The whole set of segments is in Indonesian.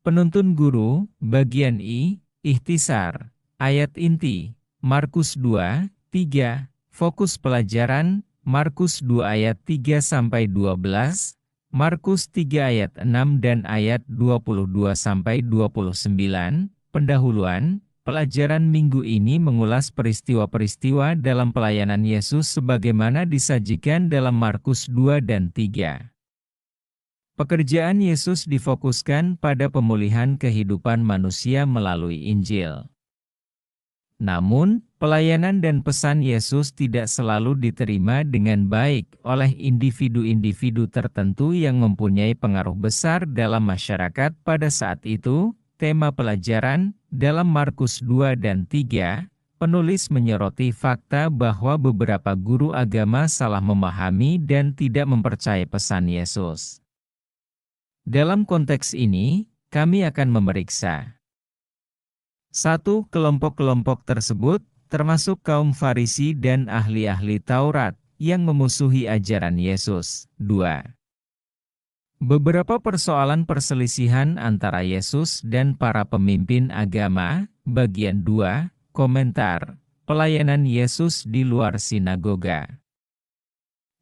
Penuntun Guru, Bagian I, Ikhtisar, Ayat Inti, Markus 2, 3, Fokus Pelajaran, Markus 2 ayat 3-12, Markus 3 ayat 6 dan ayat 22-29, Pendahuluan. Pelajaran minggu ini mengulas peristiwa-peristiwa dalam pelayanan Yesus sebagaimana disajikan dalam Markus 2 dan 3. Pekerjaan Yesus difokuskan pada pemulihan kehidupan manusia melalui Injil. Namun, pelayanan dan pesan Yesus tidak selalu diterima dengan baik oleh individu-individu tertentu yang mempunyai pengaruh besar dalam masyarakat pada saat itu. Tema pelajaran dalam Markus 2 dan 3, penulis menyoroti fakta bahwa beberapa guru agama salah memahami dan tidak mempercayai pesan Yesus. Dalam konteks ini, kami akan memeriksa 1. Kelompok-kelompok tersebut, termasuk kaum Farisi dan ahli-ahli Taurat, yang memusuhi ajaran Yesus. 2. Beberapa persoalan perselisihan antara Yesus dan para pemimpin agama. Bagian 2, komentar, pelayanan Yesus di luar sinagoga.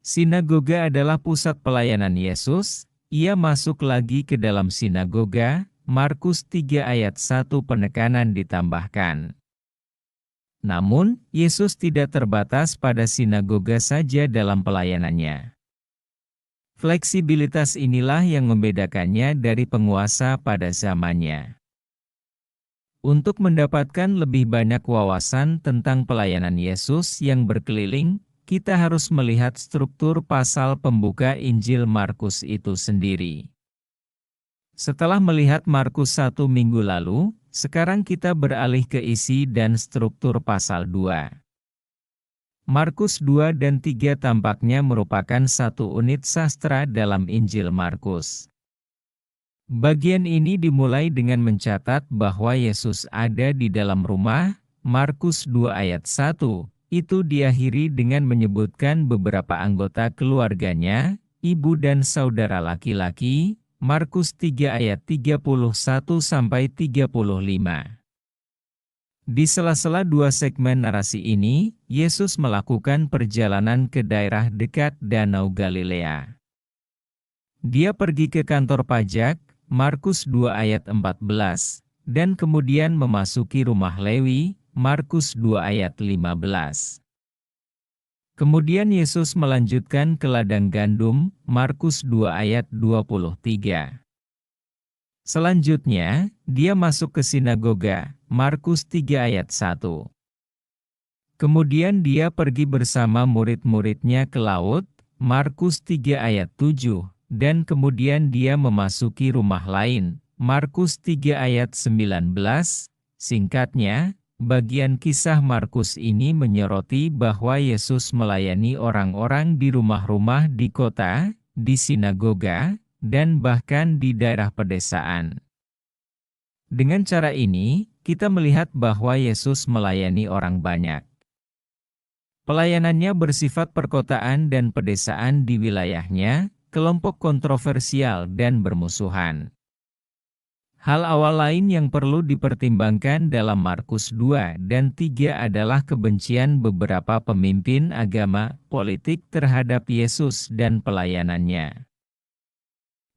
Sinagoga adalah pusat pelayanan Yesus. Ia masuk lagi ke dalam sinagoga. Markus 3 ayat 1 penekanan ditambahkan. Namun, Yesus tidak terbatas pada sinagoga saja dalam pelayanannya. Fleksibilitas inilah yang membedakannya dari penguasa pada zamannya. Untuk mendapatkan lebih banyak wawasan tentang pelayanan Yesus yang berkeliling, kita harus melihat struktur pasal pembuka Injil Markus itu sendiri. Setelah melihat Markus 1 minggu lalu, sekarang kita beralih ke isi dan struktur pasal 2. Markus 2 dan 3 tampaknya merupakan satu unit sastra dalam Injil Markus. Bagian ini dimulai dengan mencatat bahwa Yesus ada di dalam rumah. Markus 2 ayat 1, itu diakhiri dengan menyebutkan beberapa anggota keluarganya, ibu dan saudara laki-laki. Markus 3 ayat 31-35. Di sela-sela dua segmen narasi ini, Yesus melakukan perjalanan ke daerah dekat Danau Galilea. Dia pergi ke kantor pajak, Markus 2 ayat 14, dan kemudian memasuki rumah Lewi, Markus 2 ayat 15. Kemudian Yesus melanjutkan ke ladang gandum, Markus 2 ayat 23. Selanjutnya, dia masuk ke sinagoga, Markus 3 ayat 1. Kemudian dia pergi bersama murid-muridnya ke laut, Markus 3 ayat 7, dan kemudian dia memasuki rumah lain, Markus 3 ayat 19. Singkatnya, bagian kisah Markus ini menyoroti bahwa Yesus melayani orang-orang di rumah-rumah di kota, di sinagoga, dan bahkan di daerah pedesaan. Dengan cara ini, kita melihat bahwa Yesus melayani orang banyak. Pelayanannya bersifat perkotaan dan pedesaan di wilayahnya, kelompok kontroversial dan bermusuhan. Hal awal lain yang perlu dipertimbangkan dalam Markus 2 dan 3 adalah kebencian beberapa pemimpin agama politik terhadap Yesus dan pelayanannya.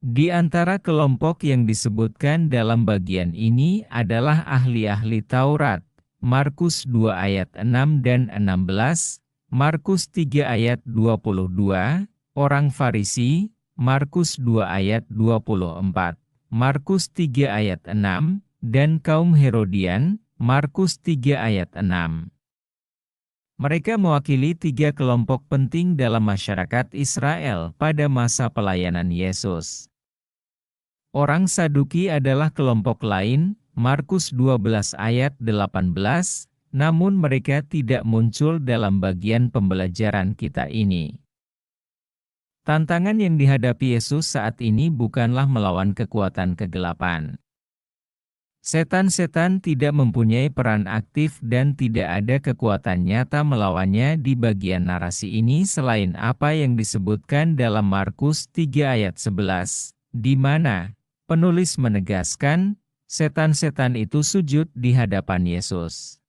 Di antara kelompok yang disebutkan dalam bagian ini adalah ahli-ahli Taurat, Markus 2 ayat 6 dan 16, Markus 3 ayat 22, orang Farisi, Markus 2 ayat 24, Markus 3 ayat 6, dan kaum Herodian, Markus 3 ayat 6. Mereka mewakili tiga kelompok penting dalam masyarakat Israel pada masa pelayanan Yesus. Orang Saduki adalah kelompok lain, Markus 12 ayat 18, namun mereka tidak muncul dalam bagian pembelajaran kita ini. Tantangan yang dihadapi Yesus saat ini bukanlah melawan kekuatan kegelapan. Setan-setan tidak mempunyai peran aktif dan tidak ada kekuatan nyata melawannya di bagian narasi ini selain apa yang disebutkan dalam Markus 3 ayat 11, di mana Penulis menegaskan, setan-setan itu sujud di hadapan Yesus.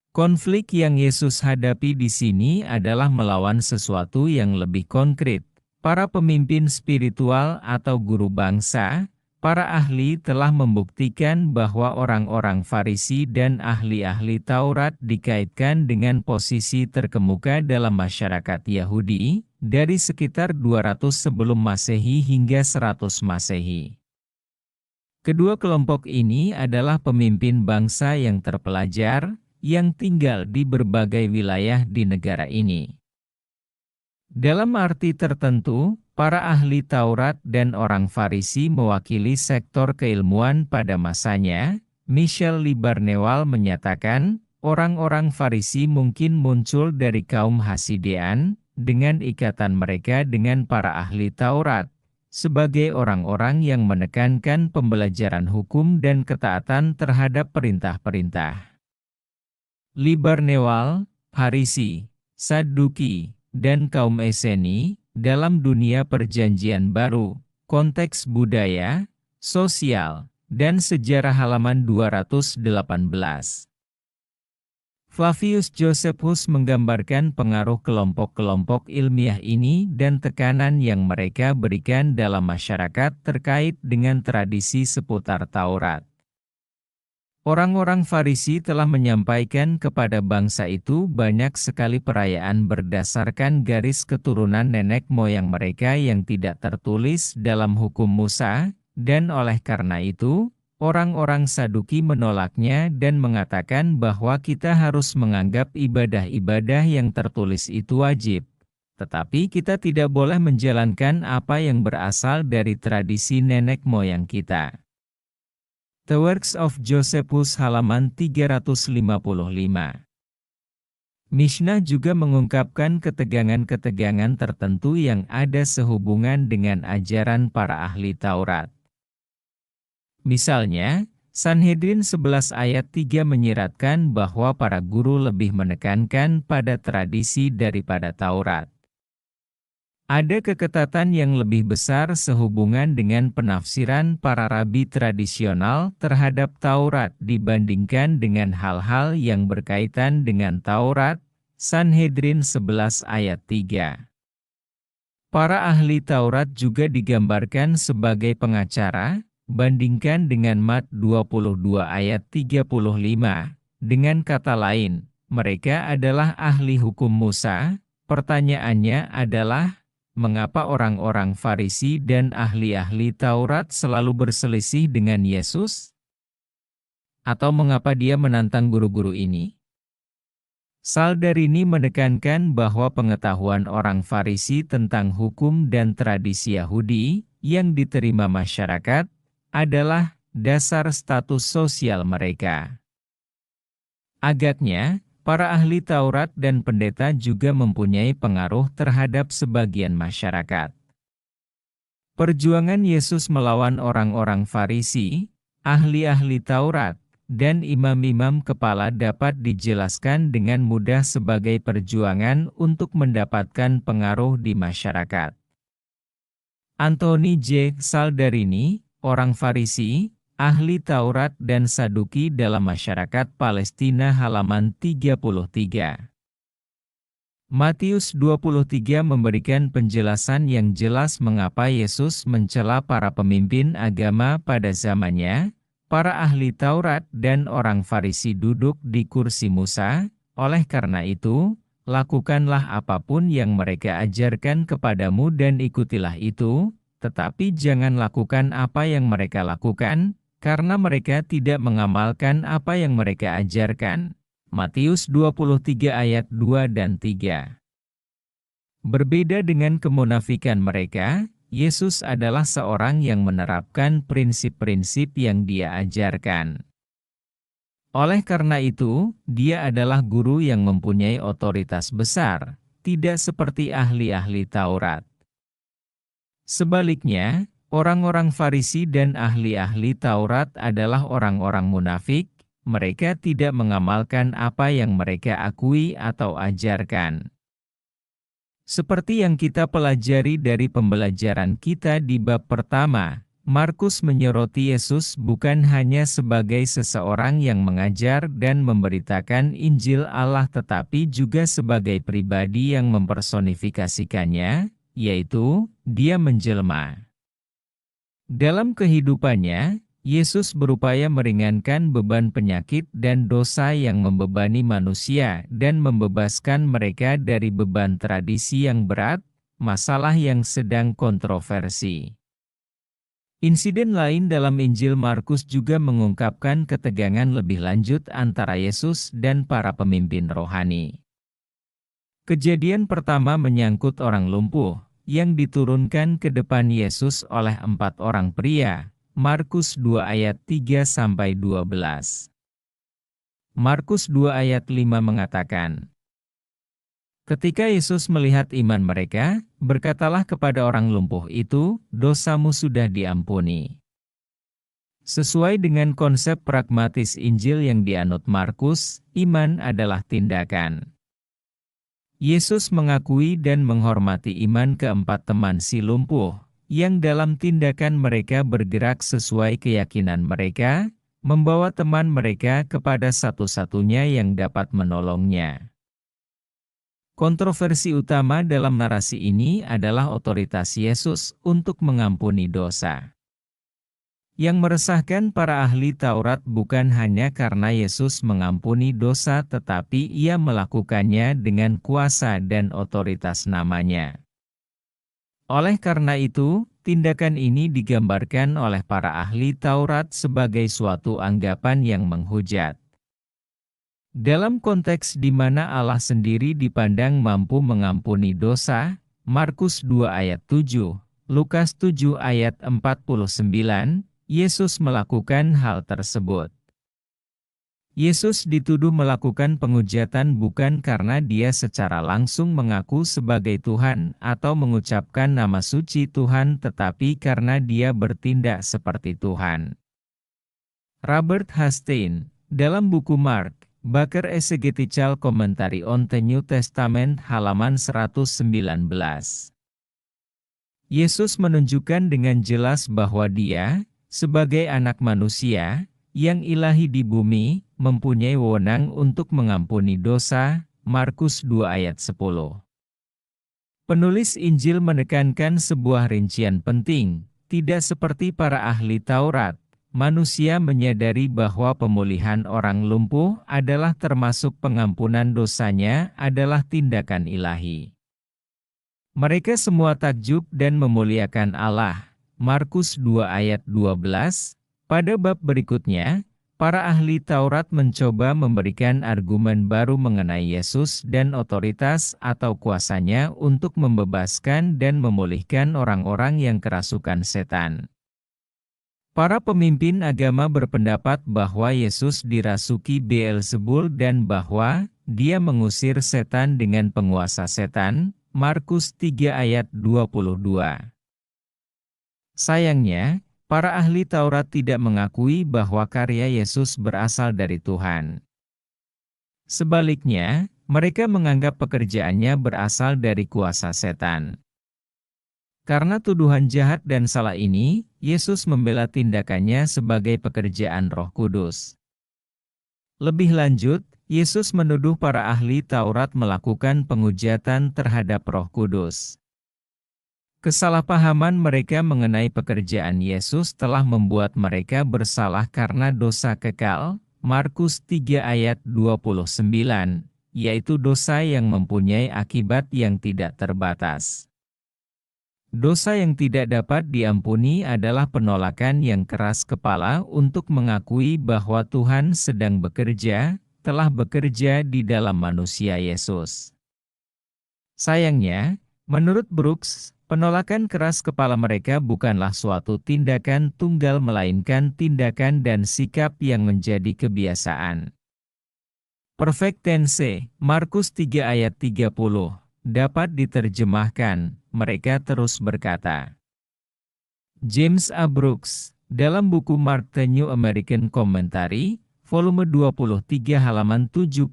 Konflik yang Yesus hadapi di sini adalah melawan sesuatu yang lebih konkret. Para pemimpin spiritual atau guru bangsa, para ahli telah membuktikan bahwa orang-orang Farisi dan ahli-ahli Taurat dikaitkan dengan posisi terkemuka dalam masyarakat Yahudi, dari sekitar 200 sebelum Masehi hingga 100 Masehi. Kedua kelompok ini adalah pemimpin bangsa yang terpelajar, yang tinggal di berbagai wilayah di negara ini. Dalam arti tertentu, para ahli Taurat dan orang Farisi mewakili sektor keilmuan pada masanya. Michel Libarnewal menyatakan, orang-orang Farisi mungkin muncul dari kaum Hasidean, dengan ikatan mereka dengan para ahli Taurat, sebagai orang-orang yang menekankan pembelajaran hukum dan ketaatan terhadap perintah-perintah. Libarnewal, Farisi, Saduki, dan kaum Eseni, dalam dunia Perjanjian Baru, konteks budaya, sosial, dan sejarah halaman 218. Flavius Josephus menggambarkan pengaruh kelompok-kelompok ilmiah ini dan tekanan yang mereka berikan dalam masyarakat terkait dengan tradisi seputar Taurat. Orang-orang Farisi telah menyampaikan kepada bangsa itu banyak sekali perayaan berdasarkan garis keturunan nenek moyang mereka yang tidak tertulis dalam hukum Musa, dan oleh karena itu, orang-orang Saduki menolaknya dan mengatakan bahwa kita harus menganggap ibadah-ibadah yang tertulis itu wajib. Tetapi kita tidak boleh menjalankan apa yang berasal dari tradisi nenek moyang kita. The Works of Josephus halaman 355. Mishnah juga mengungkapkan ketegangan-ketegangan tertentu yang ada sehubungan dengan ajaran para ahli Taurat. Misalnya, Sanhedrin 11 ayat 3 menyiratkan bahwa para guru lebih menekankan pada tradisi daripada Taurat. Ada keketatan yang lebih besar sehubungan dengan penafsiran para rabi tradisional terhadap Taurat dibandingkan dengan hal-hal yang berkaitan dengan Taurat, Sanhedrin 11 ayat 3. Para ahli Taurat juga digambarkan sebagai pengacara, bandingkan dengan Mat 22 ayat 35. Dengan kata lain, mereka adalah ahli hukum Musa. Pertanyaannya adalah, mengapa orang-orang Farisi dan ahli-ahli Taurat selalu berselisih dengan Yesus? Atau mengapa dia menantang guru-guru ini? Saldarini menekankan bahwa pengetahuan orang Farisi tentang hukum dan tradisi Yahudi yang diterima masyarakat adalah dasar status sosial mereka. Agaknya, para ahli Taurat dan pendeta juga mempunyai pengaruh terhadap sebagian masyarakat. Perjuangan Yesus melawan orang-orang Farisi, ahli-ahli Taurat, dan imam-imam kepala dapat dijelaskan dengan mudah sebagai perjuangan untuk mendapatkan pengaruh di masyarakat. Anthony J. Saldarini, orang Farisi, ahli Taurat dan Saduki dalam masyarakat Palestina halaman 33. Matius 23 memberikan penjelasan yang jelas mengapa Yesus mencela para pemimpin agama pada zamannya. Para ahli Taurat dan orang Farisi duduk di kursi Musa, oleh karena itu, lakukanlah apapun yang mereka ajarkan kepadamu dan ikutilah itu, tetapi jangan lakukan apa yang mereka lakukan, karena mereka tidak mengamalkan apa yang mereka ajarkan. Matius 23 ayat 2 dan 3. Berbeda dengan kemunafikan mereka, Yesus adalah seorang yang menerapkan prinsip-prinsip yang dia ajarkan. Oleh karena itu, dia adalah guru yang mempunyai otoritas besar, tidak seperti ahli-ahli Taurat. Sebaliknya, orang-orang Farisi dan ahli-ahli Taurat adalah orang-orang munafik, mereka tidak mengamalkan apa yang mereka akui atau ajarkan. Seperti yang kita pelajari dari pembelajaran kita di bab pertama, Markus menyoroti Yesus bukan hanya sebagai seseorang yang mengajar dan memberitakan Injil Allah tetapi juga sebagai pribadi yang mempersonifikasikannya, yaitu, Dia menjelma. Dalam kehidupannya, Yesus berupaya meringankan beban penyakit dan dosa yang membebani manusia dan membebaskan mereka dari beban tradisi yang berat, masalah yang sedang kontroversi. Insiden lain dalam Injil Markus juga mengungkapkan ketegangan lebih lanjut antara Yesus dan para pemimpin rohani. Kejadian pertama menyangkut orang lumpuh, yang diturunkan ke depan Yesus oleh 4 orang pria, Markus 2 ayat 3-12. Markus 2 ayat 5 mengatakan, ketika Yesus melihat iman mereka, berkatalah kepada orang lumpuh itu, dosamu sudah diampuni. Sesuai dengan konsep pragmatis Injil yang dianut Markus, iman adalah tindakan. Yesus mengakui dan menghormati iman keempat teman si lumpuh, yang dalam tindakan mereka bergerak sesuai keyakinan mereka, membawa teman mereka kepada satu-satunya yang dapat menolongnya. Kontroversi utama dalam narasi ini adalah otoritas Yesus untuk mengampuni dosa. Yang meresahkan para ahli Taurat bukan hanya karena Yesus mengampuni dosa tetapi Ia melakukannya dengan kuasa dan otoritas namanya. Oleh karena itu, tindakan ini digambarkan oleh para ahli Taurat sebagai suatu anggapan yang menghujat. Dalam konteks di mana Allah sendiri dipandang mampu mengampuni dosa, Markus 2 ayat 7, Lukas 7 ayat 49, Yesus melakukan hal tersebut. Yesus dituduh melakukan penghujatan bukan karena Dia secara langsung mengaku sebagai Tuhan atau mengucapkan nama suci Tuhan tetapi karena Dia bertindak seperti Tuhan. Robert Hastings, dalam buku Mark, Baker Exegetical Commentary on the New Testament halaman 119. Yesus menunjukkan dengan jelas bahwa Dia, sebagai anak manusia, yang ilahi di bumi, mempunyai wewenang untuk mengampuni dosa, Markus 2 ayat 10. Penulis Injil menekankan sebuah rincian penting, tidak seperti para ahli Taurat. Manusia menyadari bahwa pemulihan orang lumpuh adalah termasuk pengampunan dosanya adalah tindakan ilahi. Mereka semua takjub dan memuliakan Allah. Markus 2 ayat 12. Pada bab berikutnya, para ahli Taurat mencoba memberikan argumen baru mengenai Yesus dan otoritas atau kuasanya untuk membebaskan dan memulihkan orang-orang yang kerasukan setan. Para pemimpin agama berpendapat bahwa Yesus dirasuki Beelzebul dan bahwa Dia mengusir setan dengan penguasa setan, Markus 3 ayat 22. Sayangnya, para ahli Taurat tidak mengakui bahwa karya Yesus berasal dari Tuhan. Sebaliknya, mereka menganggap pekerjaannya berasal dari kuasa setan. Karena tuduhan jahat dan salah ini, Yesus membela tindakannya sebagai pekerjaan Roh Kudus. Lebih lanjut, Yesus menuduh para ahli Taurat melakukan penghujatan terhadap Roh Kudus. Kesalahpahaman mereka mengenai pekerjaan Yesus telah membuat mereka bersalah karena dosa kekal, Markus 3 ayat 29, yaitu dosa yang mempunyai akibat yang tidak terbatas. Dosa yang tidak dapat diampuni adalah penolakan yang keras kepala untuk mengakui bahwa Tuhan sedang bekerja, telah bekerja di dalam manusia Yesus. Sayangnya, menurut Brooks, penolakan keras kepala mereka bukanlah suatu tindakan tunggal melainkan tindakan dan sikap yang menjadi kebiasaan. Perfect tense, Markus 3 ayat 30, dapat diterjemahkan, mereka terus berkata. James A. Brooks, dalam buku Mark the New American Commentary, volume 23 halaman 76,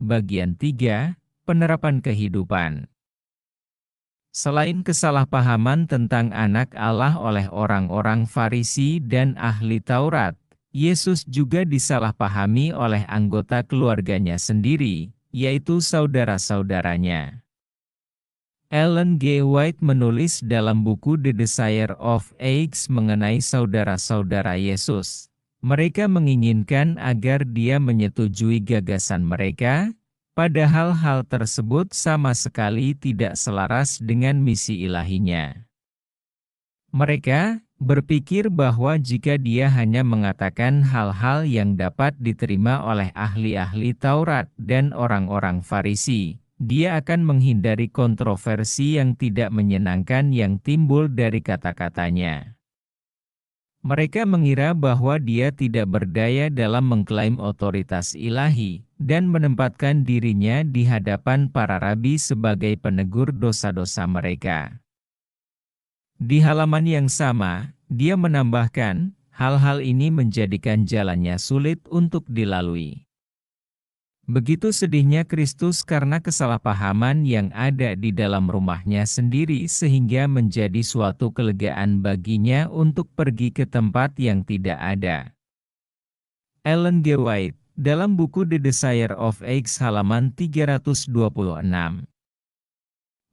bagian 3, penerapan kehidupan. Selain kesalahpahaman tentang anak Allah oleh orang-orang Farisi dan ahli Taurat, Yesus juga disalahpahami oleh anggota keluarganya sendiri, yaitu saudara-saudaranya. Ellen G. White menulis dalam buku The Desire of Ages mengenai saudara-saudara Yesus. Mereka menginginkan agar dia menyetujui gagasan mereka, padahal hal tersebut sama sekali tidak selaras dengan misi ilahinya. Mereka berpikir bahwa jika dia hanya mengatakan hal-hal yang dapat diterima oleh ahli-ahli Taurat dan orang-orang Farisi, dia akan menghindari kontroversi yang tidak menyenangkan yang timbul dari kata-katanya. Mereka mengira bahwa dia tidak berdaya dalam mengklaim otoritas ilahi, dan menempatkan dirinya di hadapan para rabi sebagai penegur dosa-dosa mereka. Di halaman yang sama, dia menambahkan, hal-hal ini menjadikan jalannya sulit untuk dilalui. Begitu sedihnya Kristus karena kesalahpahaman yang ada di dalam rumahnya sendiri sehingga menjadi suatu kelegaan baginya untuk pergi ke tempat yang tidak ada. Ellen G. White, dalam buku The Desire of Ages halaman 326.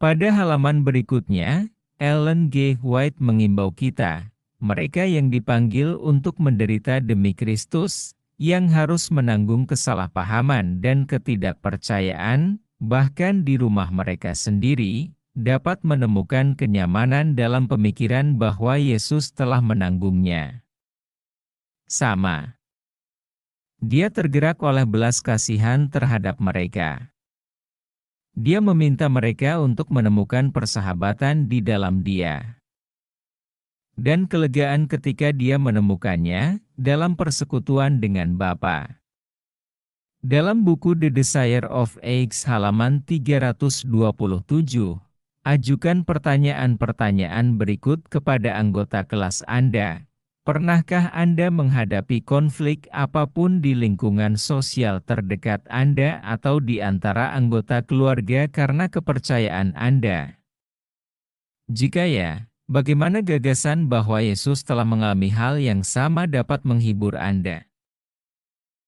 Pada halaman berikutnya, Ellen G. White mengimbau kita, mereka yang dipanggil untuk menderita demi Kristus, yang harus menanggung kesalahpahaman dan ketidakpercayaan, bahkan di rumah mereka sendiri, dapat menemukan kenyamanan dalam pemikiran bahwa Yesus telah menanggungnya. Sama. Dia tergerak oleh belas kasihan terhadap mereka. Dia meminta mereka untuk menemukan persahabatan di dalam Dia. Dan kelegaan ketika dia menemukannya dalam persekutuan dengan Bapa. Dalam buku The Desire of Ages halaman 327, ajukan pertanyaan-pertanyaan berikut kepada anggota kelas Anda. Pernahkah Anda menghadapi konflik apapun di lingkungan sosial terdekat Anda atau di antara anggota keluarga karena kepercayaan Anda? Jika ya, bagaimana gagasan bahwa Yesus telah mengalami hal yang sama dapat menghibur Anda?